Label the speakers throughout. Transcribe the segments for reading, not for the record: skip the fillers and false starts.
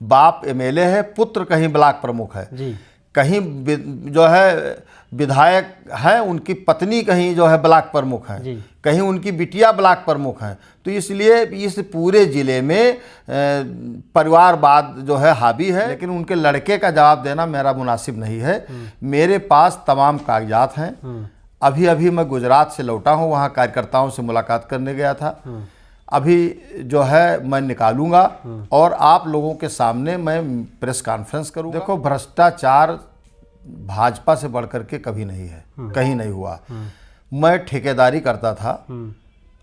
Speaker 1: बाप एमएलए है, पुत्र कहीं ब्लॉक प्रमुख है
Speaker 2: जी,
Speaker 1: कहीं जो है विधायक है, उनकी पत्नी कहीं जो है ब्लॉक प्रमुख है, कहीं उनकी बिटिया ब्लॉक प्रमुख है। तो इसलिए इस पूरे ज़िले में परिवारवाद जो है हावी है, लेकिन उनके लड़के का जवाब देना मेरा मुनासिब नहीं है। मेरे पास तमाम कागजात हैं। अभी अभी मैं गुजरात से लौटा हूँ, वहाँ कार्यकर्ताओं से मुलाकात करने गया था। अभी जो है मैं निकालूंगा और आप लोगों के सामने मैं प्रेस कॉन्फ्रेंस करूँगा। देखो, भ्रष्टाचार भाजपा से बढ़कर के कभी नहीं है, कहीं नहीं हुआ। मैं ठेकेदारी करता था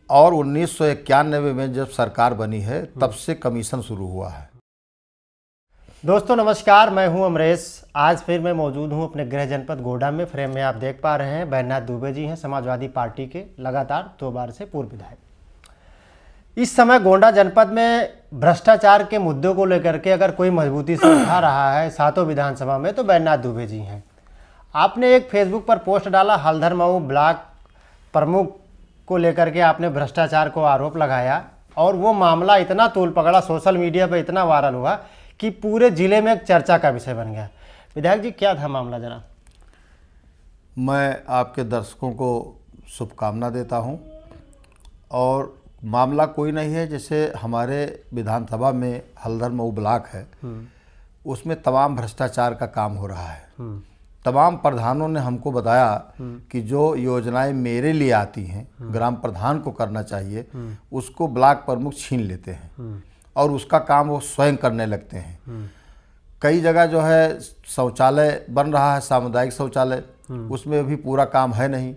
Speaker 1: और 1991 में जब सरकार बनी है तब से कमीशन शुरू हुआ है।
Speaker 2: दोस्तों नमस्कार, मैं हूं अमरेश। आज फिर मैं मौजूद हूं अपने गृह जनपद गोड्डा में। फ्रेम में आप देख पा रहे हैं बैद्यनाथ दुबे जी हैं, समाजवादी पार्टी के लगातार 2 बार से पूर्व विधायक। इस समय गोंडा जनपद में भ्रष्टाचार के मुद्दों को लेकर के अगर कोई मजबूती से उठा रहा है सातों विधानसभा में तो बैद्यनाथ दुबे जी हैं। आपने एक फेसबुक पर पोस्ट डाला, हल्दर मऊ ब्लॉक प्रमुख को लेकर के आपने भ्रष्टाचार को आरोप लगाया और वो मामला इतना तूल पकड़ा, सोशल मीडिया पर इतना वायरल हुआ कि पूरे जिले में एक चर्चा का विषय बन गया। विधायक जी, क्या था मामला जरा?
Speaker 1: मैं आपके दर्शकों को शुभकामना देता हूं। और मामला कोई नहीं है, जैसे हमारे विधानसभा में हल्दर मऊ ब्लॉक है, उसमें तमाम भ्रष्टाचार का काम हो रहा है। तमाम प्रधानों ने हमको बताया कि जो योजनाएं मेरे लिए आती हैं ग्राम प्रधान को करना चाहिए, उसको ब्लॉक प्रमुख छीन लेते हैं और उसका काम वो स्वयं करने लगते हैं। कई जगह जो है शौचालय बन रहा है, सामुदायिक शौचालय, उसमें भी पूरा काम है नहीं।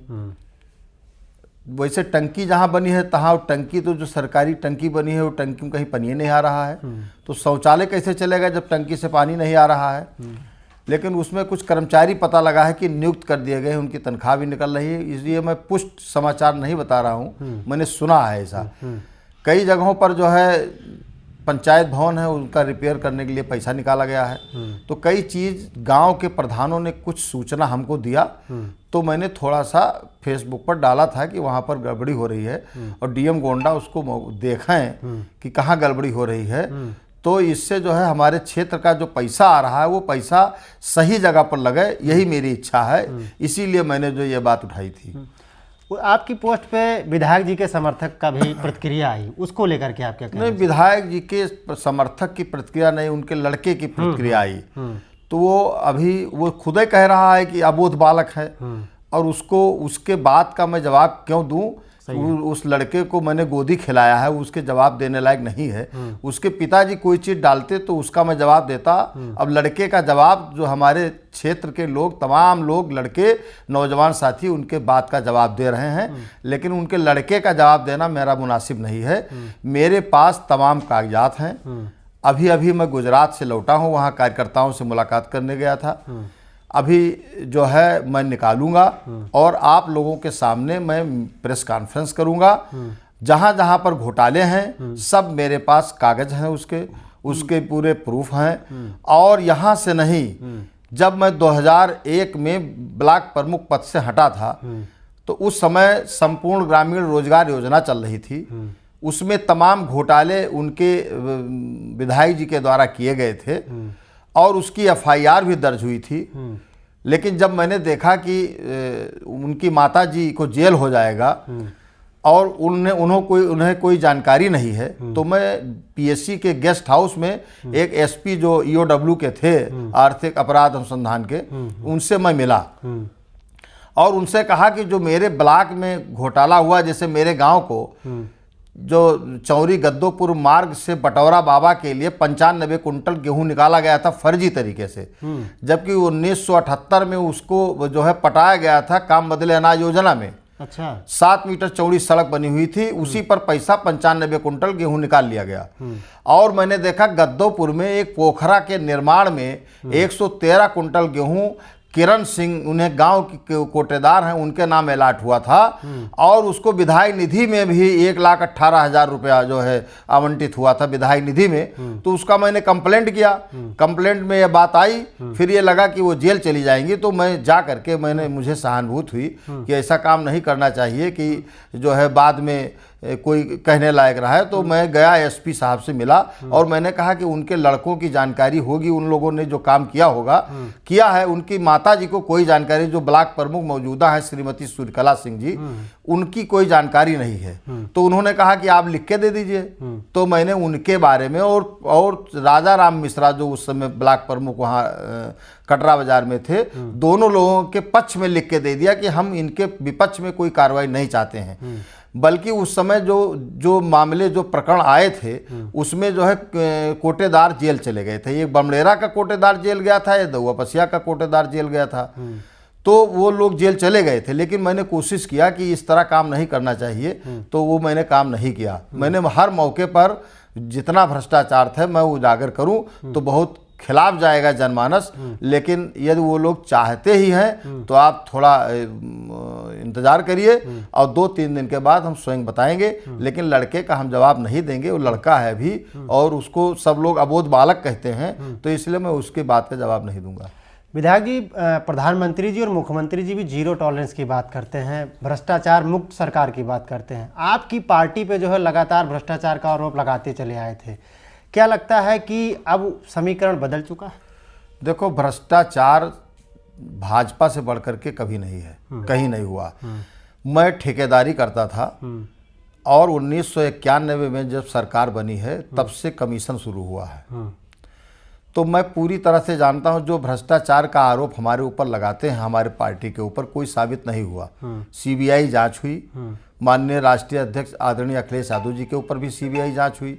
Speaker 1: वैसे टंकी जहाँ बनी है तहाँ टंकी, तो जो सरकारी टंकी बनी है वो टंकी में कहीं पानी नहीं आ रहा है, तो शौचालय कैसे चलेगा जब टंकी से पानी नहीं आ रहा है। लेकिन उसमें कुछ कर्मचारी पता लगा है कि नियुक्त कर दिए गए, उनकी तनख्वाह भी निकल रही है। इसलिए मैं पुष्ट समाचार नहीं बता रहा हूँ, मैंने सुना है ऐसा। कई जगहों पर जो है पंचायत भवन है, उनका रिपेयर करने के लिए पैसा निकाला गया है। तो कई चीज़ गांव के प्रधानों ने कुछ सूचना हमको दिया, तो मैंने थोड़ा सा फेसबुक पर डाला था कि वहाँ पर गड़बड़ी हो रही है और डीएम गोंडा उसको देखें कि कहाँ गड़बड़ी हो रही है। तो इससे जो है हमारे क्षेत्र का जो पैसा आ रहा है वो पैसा सही जगह पर लगे, यही मेरी इच्छा है। इसीलिए मैंने जो ये बात उठाई थी।
Speaker 2: आपकी पोस्ट पे विधायक जी के समर्थक का भी प्रतिक्रिया आई, उसको लेकर के आप क्या कहना?
Speaker 1: नहीं, विधायक जी के समर्थक की प्रतिक्रिया नहीं, उनके लड़के की प्रतिक्रिया आई। तो वो अभी वो खुद ही कह रहा है कि अबोध बालक है और उसको उसके बात का मैं जवाब क्यों दूं? उस लड़के को मैंने गोदी खिलाया है, उसके जवाब देने लायक नहीं है। उसके पिताजी कोई चीज़ डालते तो उसका मैं जवाब देता। अब लड़के का जवाब, जो हमारे क्षेत्र के लोग, तमाम लोग, लड़के, नौजवान साथी उनके बात का जवाब दे रहे हैं, लेकिन उनके लड़के का जवाब देना मेरा मुनासिब नहीं है। मेरे पास तमाम कागजात हैं। अभी अभी मैं गुजरात से लौटा हूँ, वहाँ कार्यकर्ताओं से मुलाकात करने गया था। अभी जो है मैं निकालूंगा और आप लोगों के सामने मैं प्रेस कॉन्फ्रेंस करूंगा। जहां जहां पर घोटाले हैं सब मेरे पास कागज हैं, उसके पूरे प्रूफ हैं। और यहां से नहीं, जब मैं 2001 में ब्लॉक प्रमुख पद से हटा था तो उस समय संपूर्ण ग्रामीण रोजगार योजना चल रही थी। उसमें तमाम घोटाले उनके विधायक जी के द्वारा किए गए थे और उसकी एफआईआर भी दर्ज हुई थी। लेकिन जब मैंने देखा कि उनकी माताजी को जेल हो जाएगा और उन्हें कोई जानकारी नहीं है, तो मैं पीएससी के गेस्ट हाउस में एक एसपी जो ईओडब्ल्यू के थे, आर्थिक अपराध अनुसंधान के, उनसे मैं मिला और उनसे कहा कि जो मेरे ब्लॉक में घोटाला हुआ, जैसे मेरे गांव को जो चौरी गद्दोपुर मार्ग से बटौरा बाबा के लिए 95 कुंटल गेहूं निकाला गया था फर्जी तरीके से, जबकि 1978 में उसको जो है पटाया गया था काम बदले अनाज योजना में।
Speaker 2: अच्छा,
Speaker 1: 7 मीटर चौड़ी सड़क बनी हुई थी, उसी पर पैसा 95 कुंटल गेहूं निकाल लिया गया। और मैंने देखा गद्दोपुर में एक पोखरा के निर्माण में 113 कुंटल गेहूं किरण सिंह, उन्हें गांव के कोटेदार हैं, उनके नाम अलाट हुआ था और उसको विधायक निधि में भी 1,18,000 रुपया जो है आवंटित हुआ था विधायक निधि में। तो उसका मैंने कंप्लेंट किया, कंप्लेंट में यह बात आई, फिर ये लगा कि वो जेल चली जाएंगी, तो मैं जा करके मुझे सहानुभूति हुई कि ऐसा काम नहीं करना चाहिए कि जो है बाद में कोई कहने लायक रहा है। तो मैं गया एसपी साहब से मिला और मैंने कहा कि उनके लड़कों की जानकारी होगी, उन लोगों ने जो काम किया होगा किया है। उनकी माता जी को कोई जानकारी, जो ब्लॉक प्रमुख मौजूदा है श्रीमती सूर्यकला सिंह जी, उनकी कोई जानकारी नहीं है। तो उन्होंने कहा कि आप लिख के दे दीजिए। तो मैंने उनके बारे में और राजा राम मिश्रा जो उस समय ब्लॉक प्रमुख वहाँ कटरा बाजार में थे, दोनों लोगों के पक्ष में लिख के दे दिया कि हम इनके विपक्ष में कोई कार्रवाई नहीं चाहते हैं। बल्कि उस समय जो मामले, जो प्रकरण आए थे, उसमें जो है कोटेदार जेल चले गए थे। एक बमड़ेरा का कोटेदार जेल गया था, या दउआपसिया का कोटेदार जेल गया था। तो वो लोग जेल चले गए थे, लेकिन मैंने कोशिश किया कि इस तरह काम नहीं करना चाहिए, तो वो मैंने काम नहीं किया। मैंने हर मौके पर जितना भ्रष्टाचार था मैं उजागर करूं, तो बहुत खिलाफ जाएगा जनमानस। लेकिन यदि वो लोग चाहते ही हैं तो आप थोड़ा इंतजार करिए और 2-3 दिन के बाद हम स्वयं बताएंगे। लेकिन लड़के का हम जवाब नहीं देंगे, वो लड़का है अभी और उसको सब लोग अबोध बालक कहते हैं, तो इसलिए मैं उसके बात का जवाब नहीं दूंगा।
Speaker 2: विधायक जी, प्रधानमंत्री जी और मुख्यमंत्री जी भी जीरो टॉलरेंस की बात करते हैं, भ्रष्टाचार मुक्त सरकार की बात करते हैं। आपकी पार्टी पे जो है लगातार भ्रष्टाचार का आरोप लगाते चले आए थे, क्या लगता है कि अब समीकरण बदल चुका है?
Speaker 1: देखो, भ्रष्टाचार भाजपा से बढ़कर के कभी नहीं है, कहीं नहीं हुआ। मैं ठेकेदारी करता था और 1991 में जब सरकार बनी है तब से कमीशन शुरू हुआ है। तो मैं पूरी तरह से जानता हूं, जो भ्रष्टाचार का आरोप हमारे ऊपर लगाते हैं, हमारे पार्टी के ऊपर कोई साबित नहीं हुआ। सीबीआई जांच हुई, माननीय राष्ट्रीय अध्यक्ष आदरणीय अखिलेश यादव जी के ऊपर भी सीबीआई जांच हुई,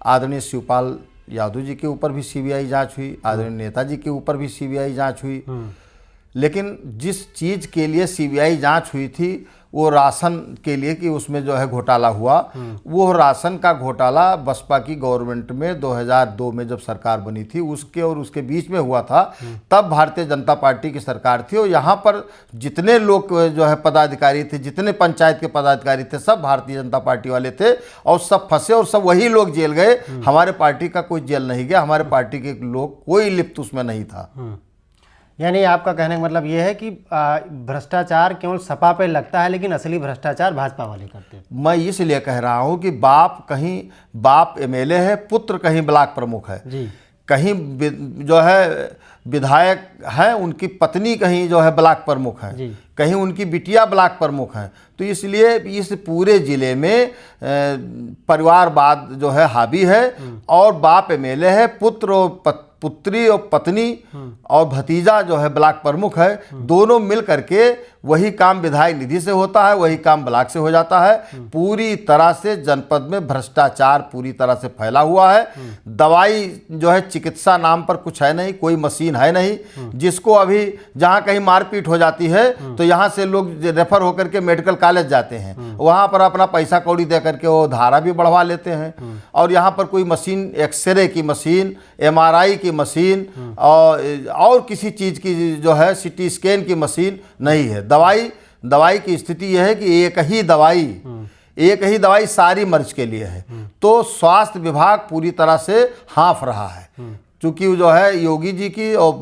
Speaker 1: आदरणीय शिवपाल यादव जी के ऊपर भी सीबीआई जांच हुई, आदरणीय नेताजी के ऊपर भी सीबीआई जांच हुई। लेकिन जिस चीज़ के लिए सीबीआई जांच हुई थी, वो राशन के लिए कि उसमें जो है घोटाला हुआ, वो राशन का घोटाला बसपा की गवर्नमेंट में 2002 में जब सरकार बनी थी उसके और उसके बीच में हुआ था। तब भारतीय जनता पार्टी की सरकार थी और यहाँ पर जितने लोग जो है पदाधिकारी थे, जितने पंचायत के पदाधिकारी थे, सब भारतीय जनता पार्टी वाले थे और सब फंसे और सब वही लोग जेल गए। हमारे पार्टी का कोई जेल नहीं गया, हमारे पार्टी के लोग कोई लिप्त उसमें नहीं था।
Speaker 2: यानी आपका कहने का मतलब ये है कि भ्रष्टाचार केवल सपा पे लगता है, लेकिन असली भ्रष्टाचार भाजपा वाले करते हैं।
Speaker 1: मैं इसलिए कह रहा हूं कि बाप एमएलए है, पुत्र कहीं ब्लॉक प्रमुख है
Speaker 2: जी,
Speaker 1: कहीं जो है विधायक है, उनकी पत्नी कहीं जो है ब्लॉक प्रमुख है, कहीं उनकी बिटिया ब्लॉक प्रमुख है। तो इसलिए इस पूरे जिले में परिवारवाद जो है हावी है और बाप एमएलए है, पुत्र और पुत्री और पत्नी और भतीजा जो है ब्लॉक प्रमुख है, दोनों मिल करके वही काम विधायक निधि से होता है, वही काम ब्लॉक से हो जाता है। पूरी तरह से जनपद में भ्रष्टाचार पूरी तरह से फैला हुआ है। दवाई जो है चिकित्सा नाम पर कुछ है नहीं, कोई मशीन है नहीं, जिसको अभी जहाँ कहीं मारपीट हो जाती है तो यहाँ से लोग रेफर होकर के मेडिकल कॉलेज जाते हैं, वहाँ पर अपना पैसा कौड़ी दे करके वो धारा भी बढ़वा लेते हैं। और यहाँ पर कोई मशीन, एक्सरे की मशीन, एमआरआई की मशीन और किसी चीज़ की जो है सीटी स्कैन की मशीन नहीं है। दवाई की स्थिति यह है कि एक ही दवाई सारी मर्ज के लिए है। तो स्वास्थ्य विभाग पूरी तरह से हाँफ रहा है, क्योंकि जो है योगी जी की और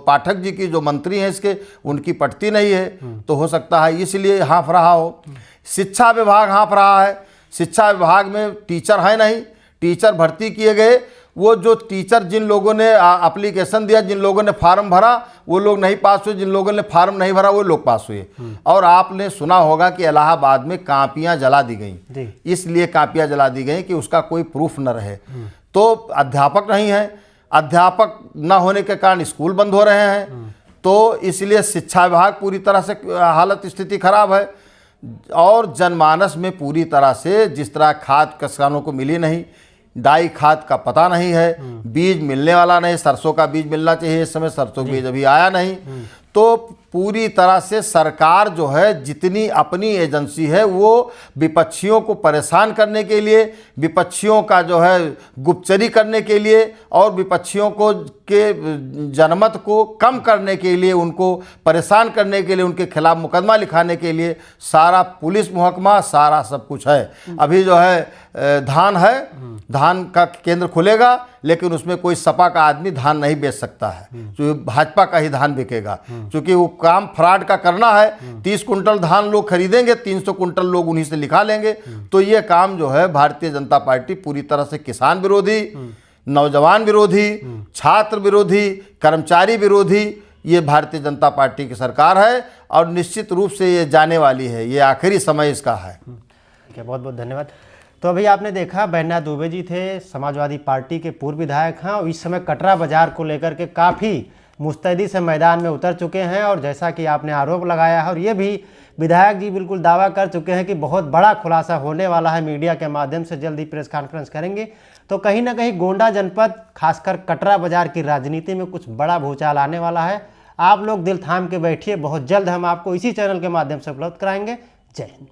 Speaker 1: पाठक जी की जो मंत्री हैं इसके, उनकी पटती नहीं है, तो हो सकता है इसलिए हाँफ रहा हो। शिक्षा विभाग हाँफ रहा है, शिक्षा विभाग में टीचर है नहीं, टीचर भर्ती किए गए, वो जो टीचर जिन लोगों ने एप्लीकेशन दिया, जिन लोगों ने फार्म भरा वो लोग नहीं पास हुए, जिन लोगों ने फार्म नहीं भरा वो लोग पास हुए। और आपने सुना होगा कि इलाहाबाद में कापियां जला दी गई, इसलिए कापियां जला दी गई कि उसका कोई प्रूफ न रहे। तो अध्यापक नहीं है, अध्यापक न होने के कारण स्कूल बंद हो रहे हैं, तो इसलिए शिक्षा विभाग पूरी तरह से हालत स्थिति खराब है। और जनमानस में पूरी तरह से जिस तरह खाद किसानों को मिली नहीं, डाई खाद का पता नहीं है, बीज मिलने वाला नहीं, सरसों का बीज मिलना चाहिए, इस समय सरसों बीज अभी आया नहीं। तो पूरी तरह से सरकार जो है जितनी अपनी एजेंसी है वो विपक्षियों को परेशान करने के लिए, विपक्षियों का जो है गुप्तचरी करने के लिए और विपक्षियों को के जनमत को कम करने के लिए, उनको परेशान करने के लिए, उनके खिलाफ मुकदमा लिखाने के लिए सारा पुलिस महकमा, सारा सब कुछ है। अभी जो है धान है, धान का केंद्र खुलेगा, लेकिन उसमें कोई सपा का आदमी धान नहीं बेच सकता है, जो भाजपा का ही धान बिकेगा, क्योंकि वो काम फ्रॉड का करना है। 30 कुंटल धान लोग खरीदेंगे, 300 कुंटल लोग उन्हीं से लिखा लेंगे। तो ये काम जो है भारतीय जनता पार्टी पूरी तरह से किसान विरोधी, नौजवान विरोधी, छात्र विरोधी, कर्मचारी विरोधी, ये भारतीय जनता पार्टी की सरकार है और निश्चित रूप से ये जाने वाली है, ये आखिरी समय इसका है।
Speaker 2: बहुत बहुत धन्यवाद। तो अभी आपने देखा बैजनाथ दुबे जी थे, समाजवादी पार्टी के पूर्व विधायक हैं और इस समय कटरा बाजार को लेकर के काफ़ी मुस्तैदी से मैदान में उतर चुके हैं। और जैसा कि आपने आरोप लगाया है और ये भी विधायक जी बिल्कुल दावा कर चुके हैं कि बहुत बड़ा खुलासा होने वाला है, मीडिया के माध्यम से जल्द ही प्रेस कॉन्फ्रेंस करेंगे। तो कहीं ना कहीं गोंडा जनपद खासकर कटरा बाजार की राजनीति में कुछ बड़ा भूचाल आने वाला है। आप लोग दिल थाम के बैठिए, बहुत जल्द हम आपको इसी चैनल के माध्यम से उपलब्ध कराएंगे। जय हिंद।